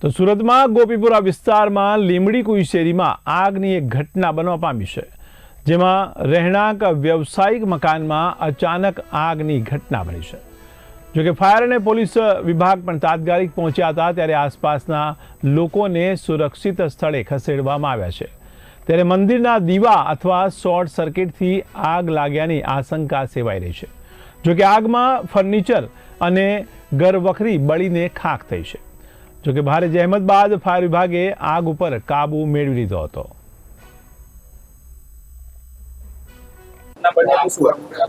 તો સુરતમાં ગોપીપુરા વિસ્તારમાં લીંબડી કુઈ શેરીમાં આગની એક ઘટના બનવા પામી છે, જેમાં રહેણાંક વ્યવસાયિક મકાનમાં અચાનક આગની ઘટના બની છે। જોકે ફાયર અને પોલીસ વિભાગ પણ તાત્કાલિક પહોંચ્યા હતા, ત્યારે આસપાસના લોકોને સુરક્ષિત સ્થળે ખસેડવામાં આવ્યા છે। ત્યારે મંદિરના દીવા અથવા શોર્ટ સર્કિટથી આગ લાગ્યાની આશંકા સેવાઈ રહી છે। જોકે આગમાં ફર્નિચર અને ઘરવખરી બળીને ખાખ થઈ છે। જોકે ભારે જહેમત બાદ ફાયર વિભાગે આગ ઉપર કાબુ મેળવી લીધો હતો।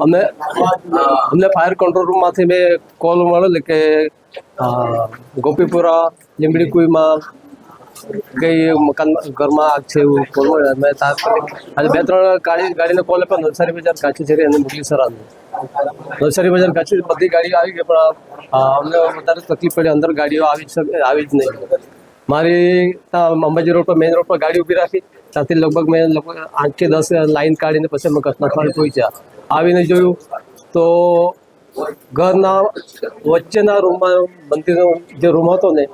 અમને ફાયર કંટ્રોલ રૂમમાંથી મેં કોલ મળેલો કે ગોપીપુરા લીંબડી કુઈમાં કઈ મકાન ઘરમાં આગ છે એવું કોલ મળ્યો। મેં તાત્કાલિક આજે 2-3 ગાડીને કોલ આપ્યો। નવસારી બજાર કાચી છે અને મુગલી સરાની નવસારી બજાર કાચી બધી ગાડીઓ આવી ગઈ, પણ અમને વધારે તકલીફ પડી, અંદર ગાડીઓ આવી જ નહીં। મારી અંબાજી રોડ પર મેઇન રોડ પર ગાડી ઊભી રાખી, ત્યાંથી લગભગ મેં 8 કે 10 લાઈન કાઢીને પછી અમે ઘટના સ્થળે પહોંચ્યા। આવીને જોયું તો ઘરના વચ્ચેના રૂમમાં મંદિરનો જે રૂમ હતો ને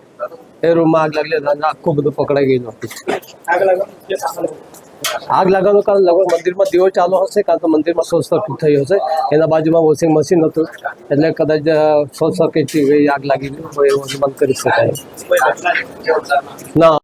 એ રૂમમાં આગ લાગી, આખું બધું પકડાઈ ગયેલું હતું। આગ લાગવાનું કારણ લગભગ મંદિરમાં દીવો ચાલુ હશે, કારણ કે મંદિરમાં શોર્ટ સર્કિટ થઈ હશે। એના બાજુમાં વોશિંગ મશીન હતું, એટલે કદાચ શોર્ટ સર્કિટથી આગ લાગી હોય એવું અનુમાન કરી શકાય। ના,